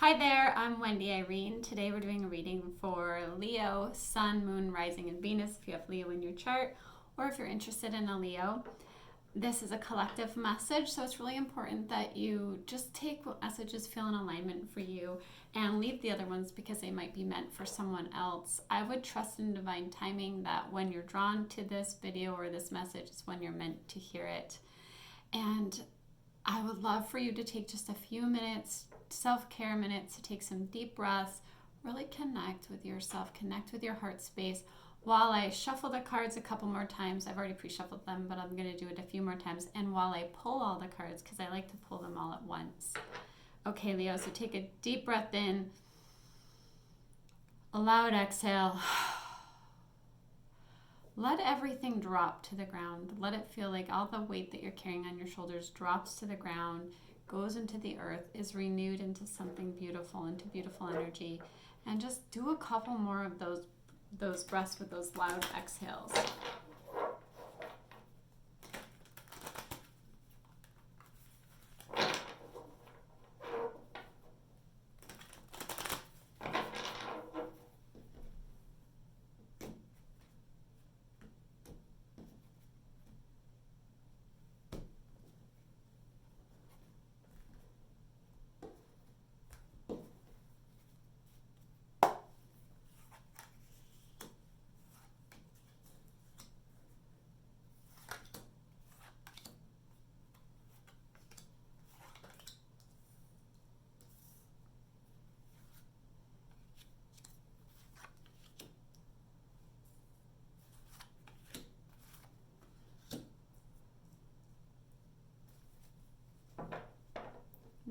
Hi there, I'm Wendy Irene. Today we're doing a reading for Leo, Sun, Moon, Rising, and Venus if you have Leo in your chart, or if you're interested in a Leo. This is a collective message, so it's really important that you just take what messages feel in alignment for you and leave the other ones because they might be meant for someone else. I would trust in divine timing that when you're drawn to this video or this message, it's when you're meant to hear it. And I would love for you to take just a few minutes, self-care minutes, to take some deep breaths, really connect with yourself, connect with your heart space. While I shuffle the cards a couple more times, I've already pre-shuffled them, but I'm going to do it a few more times. And while I pull all the cards, because I like to pull them all at once. Okay, Leo, so take a deep breath in. Allow it, exhale. Let everything drop to the ground. Let it feel like all the weight that you're carrying on your shoulders drops to the ground, goes into the earth, is renewed into something beautiful, into beautiful energy. And just do a couple more of those breaths with those loud exhales.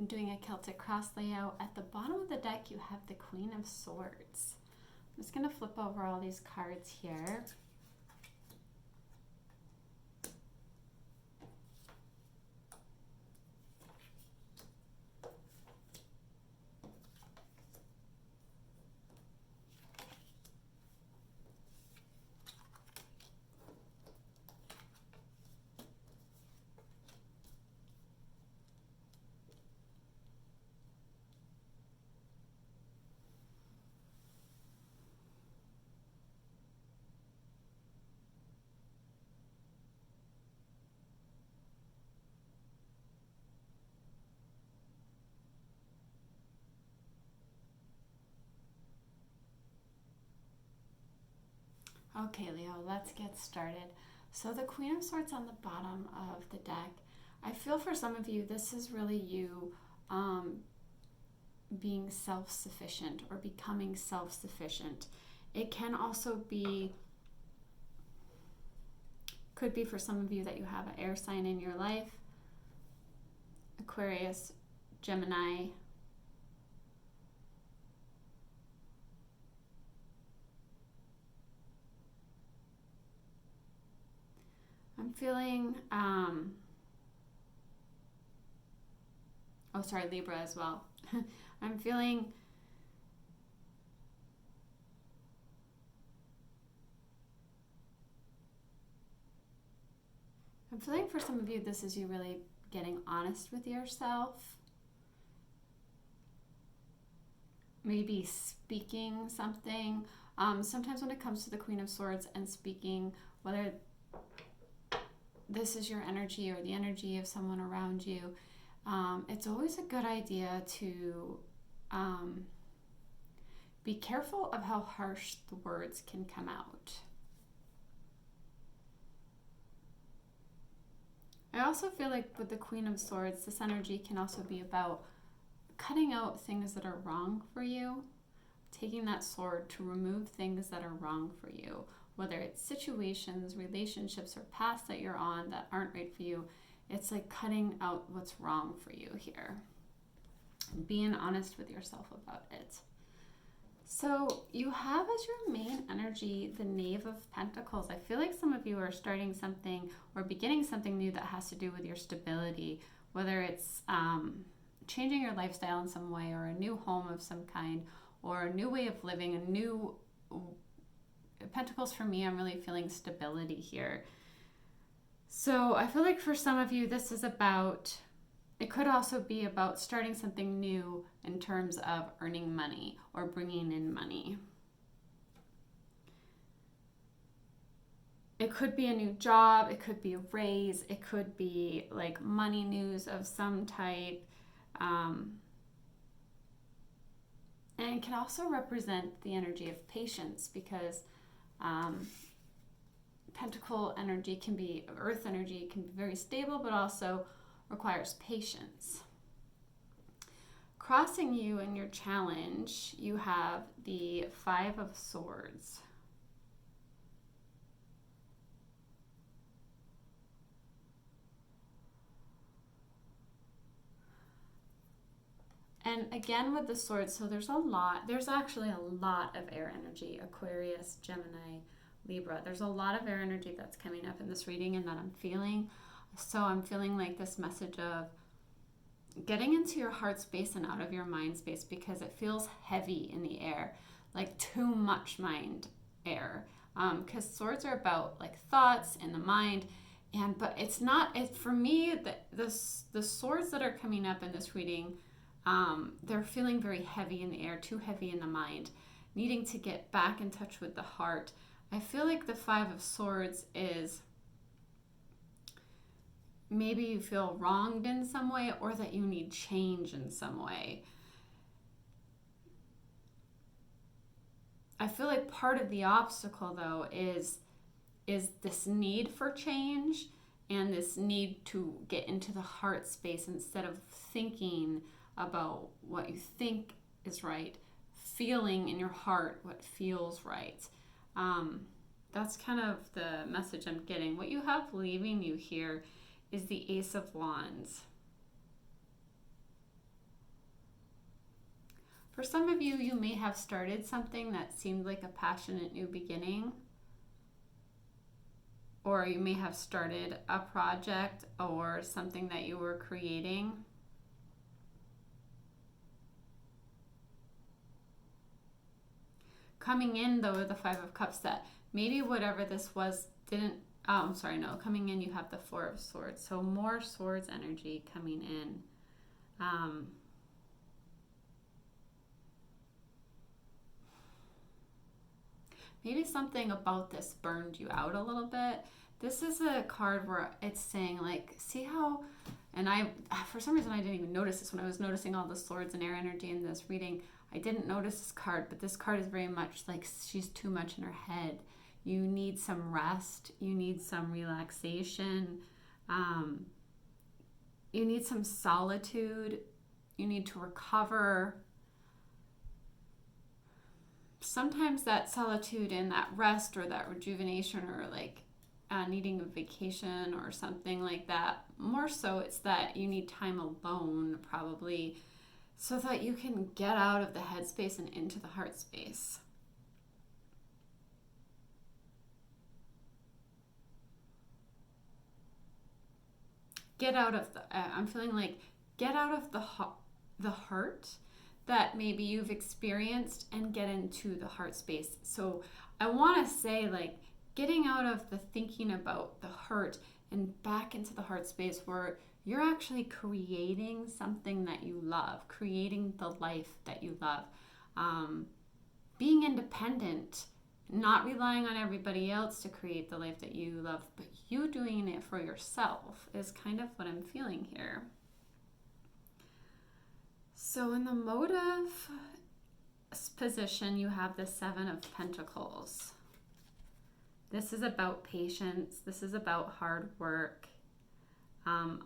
I'm doing a Celtic cross layout. At the bottom of the deck, you have the Queen of Swords. I'm just going to flip over all these cards here. Okay, Leo, let's get started. So the Queen of Swords on the bottom of the deck, I feel for some of you, this is really you being self-sufficient or becoming self-sufficient. It can also be, could be for some of you that you have an air sign in your life, Aquarius, Gemini, I'm feeling, Libra as well. I'm feeling for some of you, this is you really getting honest with yourself. Maybe speaking something. Sometimes when it comes to the Queen of Swords and speaking, whether this is your energy or the energy of someone around you, it's always a good idea to be careful of how harsh the words can come out. I also feel like with the Queen of Swords, this energy can also be about cutting out things that are wrong for you, taking that sword to remove things that are wrong for you, whether it's situations, relationships, or paths that you're on that aren't right for you. It's like cutting out what's wrong for you here. Being honest with yourself about it. So you have as your main energy the Knave of Pentacles. I feel like some of you are starting something or beginning something new that has to do with your stability, whether it's changing your lifestyle in some way, or a new home of some kind, or a new way of living, a new Pentacles. For me, I'm really feeling stability here. So I feel like for some of you, this is about It could also be about starting something new in terms of earning money or bringing in money. It could be a new job, it could be a raise, it could be like money news of some type. And it can also represent the energy of patience, because Pentacle energy can be, Earth energy can be very stable, but also requires patience. Crossing you in your challenge, you have the Five of Swords. And again with the swords, so there's actually a lot of air energy, Aquarius, Gemini, Libra. There's a lot of air energy that's coming up in this reading and that I'm feeling. So I'm feeling like this message of getting into your heart space and out of your mind space, because it feels heavy in the air, like too much mind air. Because swords are about like thoughts in the mind. But it's not, for me, the swords that are coming up in this reading, they're feeling very heavy in the air, too heavy in the mind, needing to get back in touch with the heart. I feel like the Five of Swords is maybe you feel wronged in some way, or that you need change in some way. I feel like part of the obstacle, though, is this need for change and this need to get into the heart space instead of thinking about what you think is right, feeling in your heart what feels right. That's kind of the message I'm getting. What you have leaving you here is the Ace of Wands. For some of you, you may have started something that seemed like a passionate new beginning, or you may have started a project or something that you were creating. Coming in, though, with the Five of Cups, that maybe whatever this was didn't, coming in you have the Four of Swords. So more swords energy coming in. Maybe something about this burned you out a little bit. This is a card where it's saying, like, see how, and for some reason I didn't even notice this when I was noticing all the swords and air energy in this reading. I didn't notice this card, but this card is very much like she's too much in her head. You need some rest. You need some relaxation. You need some solitude. You need to recover. Sometimes that solitude and that rest or that rejuvenation, or like needing a vacation or something like that, more so it's that you need time alone probably, so that you can get out of the headspace and into the heart space. Get out of I'm feeling like get out of the hurt that maybe you've experienced and get into the heart space. So I want to say, like, getting out of the thinking about the hurt and back into the heart space where you're actually creating something that you love, creating the life that you love. Being independent, not relying on everybody else to create the life that you love, but you doing it for yourself is kind of what I'm feeling here. So in the motive position, you have the Seven of Pentacles. This is about patience. This is about hard work.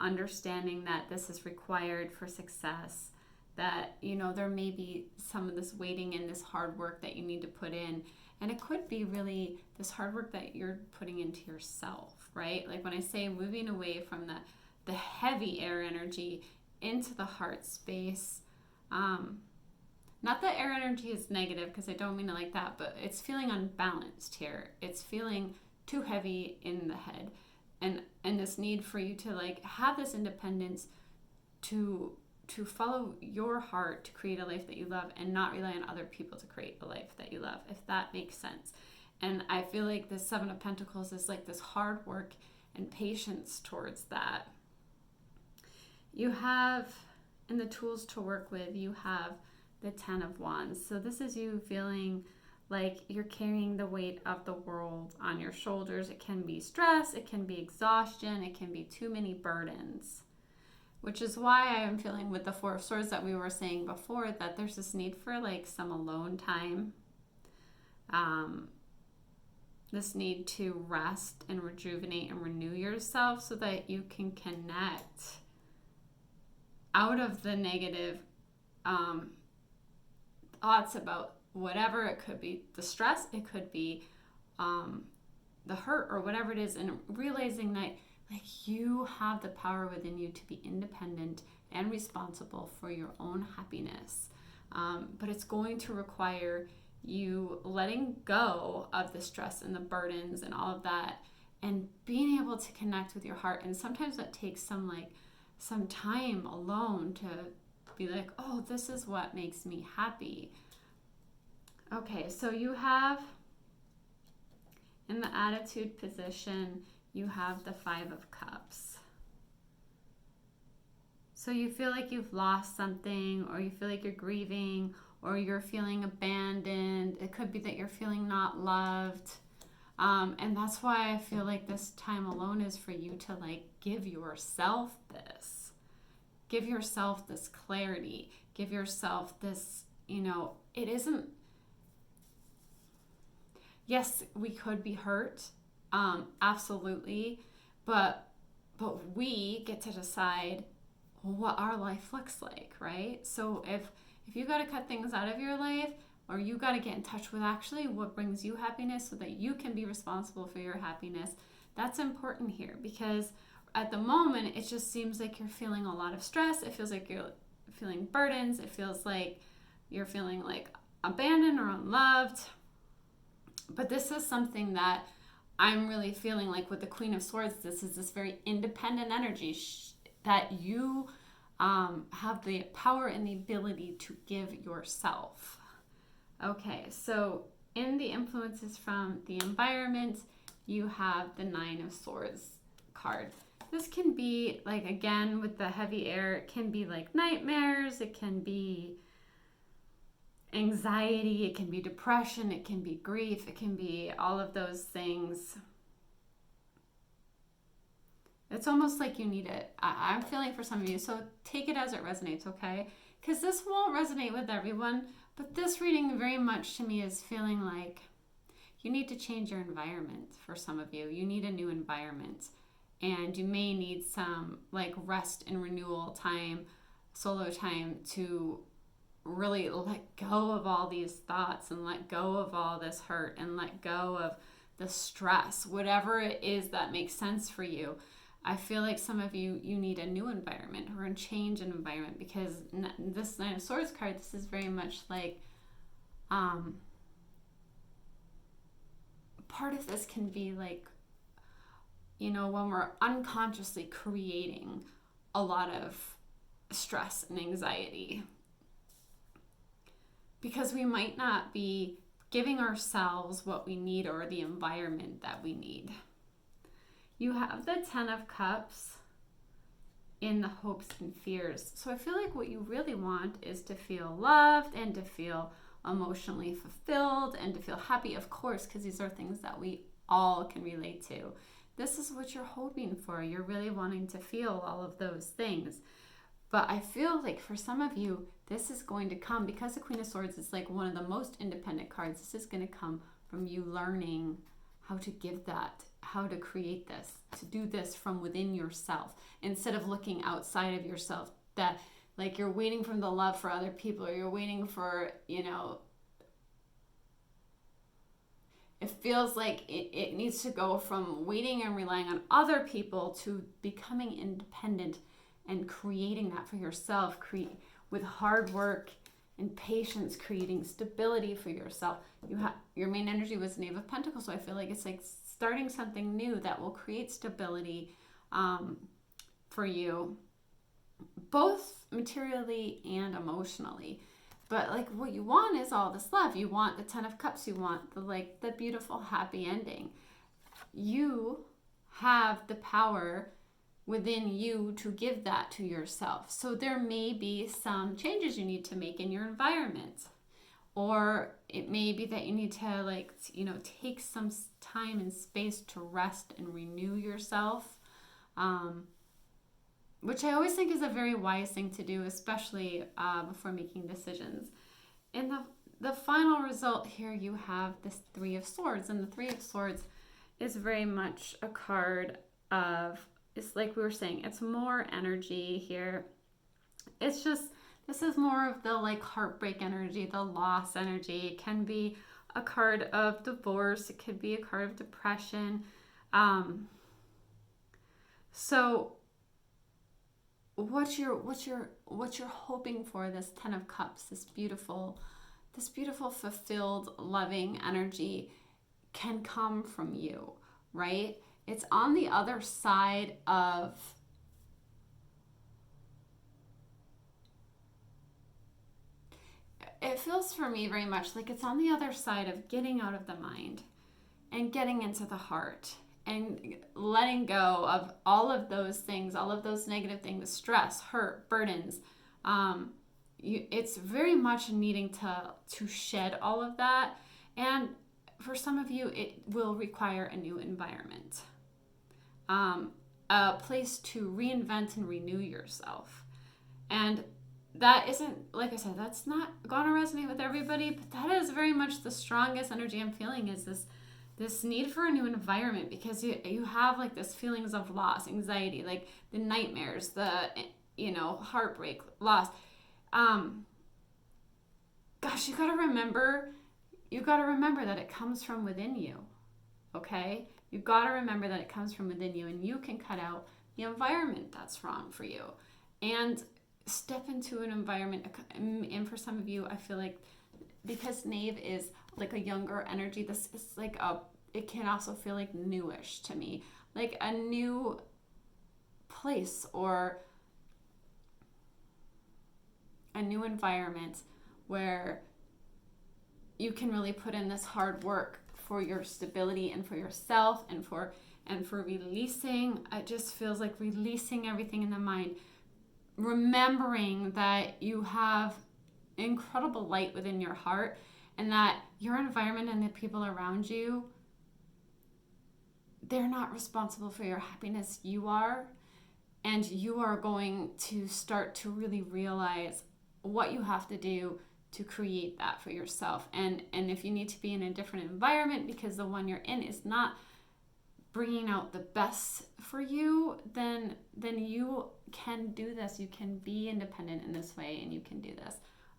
Understanding that this is required for success. That, you know, there may be some of this waiting and this hard work that you need to put in. And it could be really this hard work that you're putting into yourself, right? Like when I say moving away from the heavy air energy into the heart space. Not that air energy is negative, because I don't mean it like that, but it's feeling unbalanced here. It's feeling too heavy in the head. And this need for you to like have this independence to follow your heart, to create a life that you love and not rely on other people to create a life that you love, if that makes sense. And I feel like the Seven of Pentacles is like this hard work and patience towards that. You have, in the tools to work with, you have the 10 of Wands. So this is you feeling like you're carrying the weight of the world on your shoulders. It can be stress, it can be exhaustion, it can be too many burdens. Which is why I am feeling with the Four of Swords that we were saying before, that there's this need for like some alone time. This need to rest and rejuvenate and renew yourself so that you can connect out of the negative thoughts about whatever. It could be the stress, it could be the hurt or whatever it is, and realizing that like you have the power within you to be independent and responsible for your own happiness. But it's going to require you letting go of the stress and the burdens and all of that, and being able to connect with your heart. And sometimes that takes some time alone to be like, oh, this is what makes me happy. Okay, so you have in the attitude position, you have the Five of Cups. So you feel like you've lost something, or you feel like you're grieving, or you're feeling abandoned. It could be that you're feeling not loved. And that's why I feel like this time alone is for you to like give yourself this. Give yourself this clarity. Give yourself this, it isn't, yes, we could be hurt. Absolutely. But we get to decide what our life looks like, right? So if you got to cut things out of your life, or you got to get in touch with actually what brings you happiness so that you can be responsible for your happiness, that's important here. Because at the moment, it just seems like you're feeling a lot of stress. It feels like you're feeling burdens. It feels like you're feeling like abandoned or unloved. But this is something that I'm really feeling like with the Queen of Swords. This is this very independent energy that you have the power and the ability to give yourself. Okay, so in the influences from the environment, you have the Nine of Swords card. This can be like, again, with the heavy air, it can be like nightmares, it can be anxiety, it can be depression, it can be grief, it can be all of those things. It's almost like you need it. I'm feeling for some of you, so take it as it resonates, okay? Because this won't resonate with everyone, but this reading very much to me is feeling like you need to change your environment for some of you. You need a new environment, and you may need some like rest and renewal time, solo time, to really let go of all these thoughts and let go of all this hurt and let go of the stress, whatever it is that makes sense for you. I feel like some of you need a new environment or a change in environment, because this Nine of Swords card, this is very much like part of this can be like, when we're unconsciously creating a lot of stress and anxiety, because we might not be giving ourselves what we need or the environment that we need. You have the Ten of Cups in the hopes and fears. So I feel like what you really want is to feel loved and to feel emotionally fulfilled and to feel happy, of course, because these are things that we all can relate to. This is what you're hoping for. You're really wanting to feel all of those things. But I feel like for some of you, this is going to come because the Queen of Swords is like one of the most independent cards. This is going to come from you learning how to give that, how to create this, to do this from within yourself, instead of looking outside of yourself, that like you're waiting for the love for other people, or you're waiting for, it feels like it needs to go from waiting and relying on other people to becoming independent and creating that for yourself, with hard work and patience, creating stability for yourself. Your main energy was Knave of Pentacles, so I feel like it's like starting something new that will create stability for you, both materially and emotionally. But like what you want is all this love. You want the Ten of Cups. You want the beautiful happy ending. You have the power within you to give that to yourself. So there may be some changes you need to make in your environment, or it may be that you need to take some time and space to rest and renew yourself, which I always think is a very wise thing to do, especially before making decisions. And the final result here, you have this Three of Swords, and the Three of Swords is very much a card of, it's like we were saying, it's more energy here. It's just, this is more of the heartbreak energy, the loss energy. It can be a card of divorce. It could be a card of depression. So what you're hoping for, this Ten of Cups, this beautiful fulfilled, loving energy can come from you, right? It's on the other side of it feels for me very much like it's on the other side of getting out of the mind and getting into the heart and letting go of all of those things, all of those negative things, stress, hurt, burdens. It's very much needing to shed all of that. And for some of you, it will require a new environment, a place to reinvent and renew yourself. And that isn't, like I said, that's not going to resonate with everybody, but that is very much the strongest energy I'm feeling, is this need for a new environment, because you have this feelings of loss, anxiety, like the nightmares, the heartbreak, loss. Gosh, you got to remember that it comes from within you. Okay? You got to remember that it comes from within you, and you can cut out the environment that's wrong for you and step into an environment. And for some of you, I feel like, because Knave is like a younger energy, this is it can also feel like newish to me, like a new place or a new environment where you can really put in this hard work for your stability and for yourself and for releasing. It just feels like releasing everything in the mind, remembering that you have incredible light within your heart, and that your environment and the people around you, they're not responsible for your happiness. You are. And you are going to start to really realize what you have to do to create that for yourself. And if you need to be in a different environment because the one you're in is not bringing out the best for you, then you can do this. You can be independent in this way, and you can do this.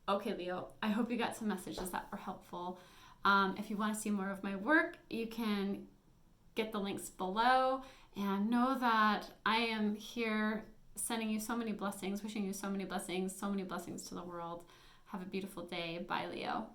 Okay, Leo, I hope you got some messages that were helpful. If you want to see more of my work, you can get the links below, and know that I am here sending you so many blessings, wishing you so many blessings to the world. Have a beautiful day. Bye, Leo.